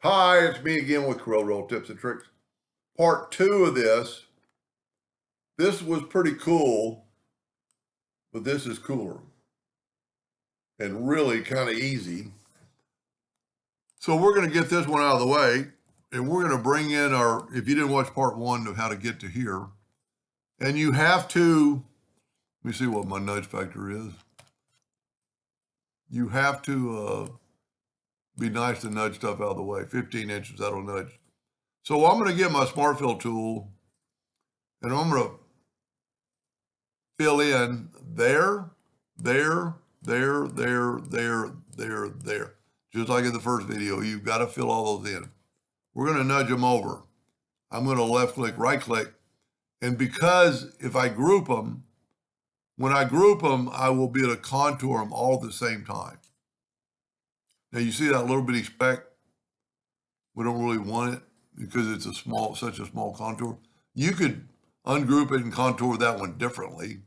Hi, it's me again with Corel Tips and Tricks. Part 2 of this. This was pretty cool, but this is cooler and really kind of easy. So we're going to get this one out of the way, and we're going to bring in our, if you didn't watch part 1 of how to get to here, and you have to, let me see what my nudge factor is. You have to be nice to nudge stuff out of the way. 15 inches, that'll nudge. So I'm going to get my Smart Fill tool, and I'm going to fill in there, there, there, there, there, there, there. Just like in the first video, you've got to fill all those in. We're going to nudge them over. I'm going to left click, right click. And because if I group them, when I group them, I will be able to contour them all at the same time. Now you see that little bitty speck? We don't really want it because it's such a small contour. You could ungroup it and contour that one differently.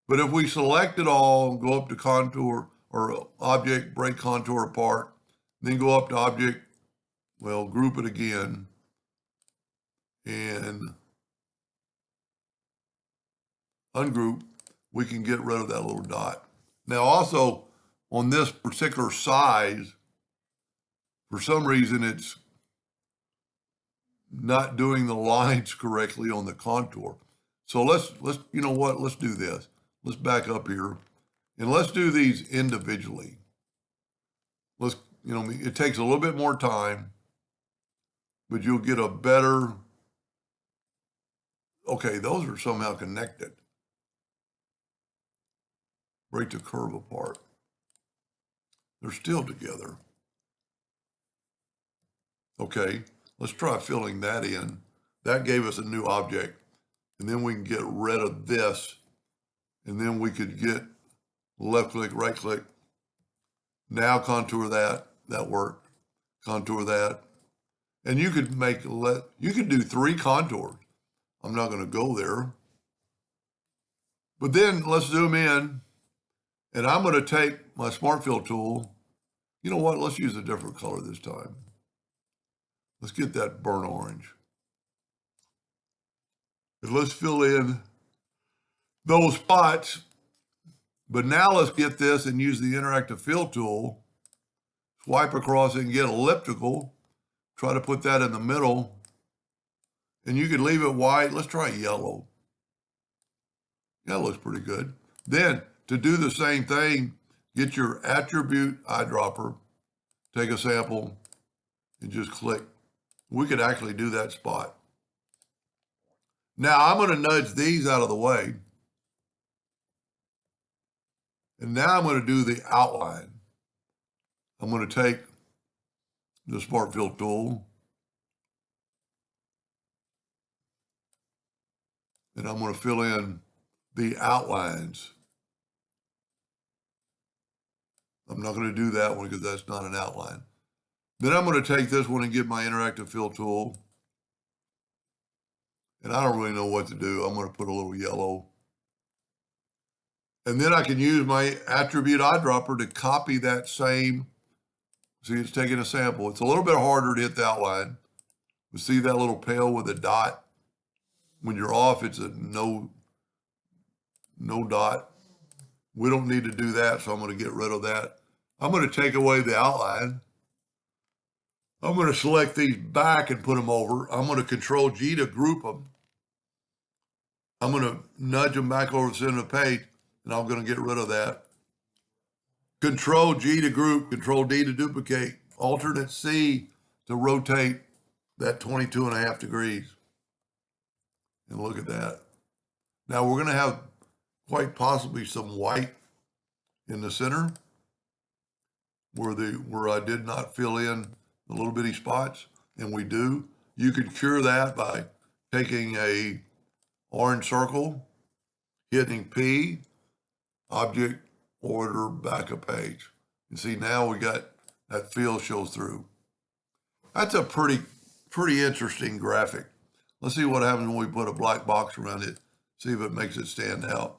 But if we select it all, go up to contour or object, break contour apart, then go up to object, well, group it again, and ungroup, we can get rid of that little dot. Now also, on this particular size, for some reason it's not doing the lines correctly on the contour. So let's you know what, let's do this. Let's back up here and let's do these individually. Let's, it takes a little bit more time, but you'll get a better, okay, those are somehow connected. Break the curve apart. They're still together. Okay, let's try filling that in. That gave us a new object. And then we can get rid of this. And then we could get left click, right click. Now contour that. That worked. Contour that. And you could you could do 3 contours. I'm not going to go there. But then let's zoom in. And I'm going to take my Smart Fill tool. You know what? Let's use a different color this time. Let's get that burnt orange. And let's fill in those spots. But now let's get this and use the interactive fill tool. Swipe across it and get elliptical. Try to put that in the middle. And you could leave it white. Let's try yellow. That looks pretty good. Then, to do the same thing, get your attribute eyedropper, take a sample, and just click. We could actually do that spot. Now, I'm going to nudge these out of the way. And now I'm going to do the outline. I'm going to take the Smart Fill tool, and I'm going to fill in the outlines. I'm not going to do that one because that's not an outline. Then I'm going to take this one and get my interactive fill tool. And I don't really know what to do. I'm going to put a little yellow. And then I can use my attribute eyedropper to copy that same. See, it's taking a sample. It's a little bit harder to hit the outline. You see that little pale with a dot? When you're off, it's a no dot. We don't need to do that, so I'm going to get rid of that. I'm going to take away the outline. I'm going to select these back and put them over. I'm going to Control G to group them. I'm going to nudge them back over the center of the page, and I'm going to get rid of that. Control G to group, Control D to duplicate, Alternate C to rotate that 22.5 degrees. And look at that. Now we're going to have quite possibly some white in the center where I did not fill in the little bitty spots, and we do. You could cure that by taking a orange circle, hitting P, object, order, back a page. You see now we got that fill shows through. That's a pretty interesting graphic. Let's see what happens when we put a black box around it, see if it makes it stand out.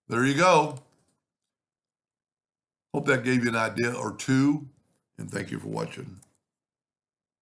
There you go. Hope that gave you an idea or two, and thank you for watching.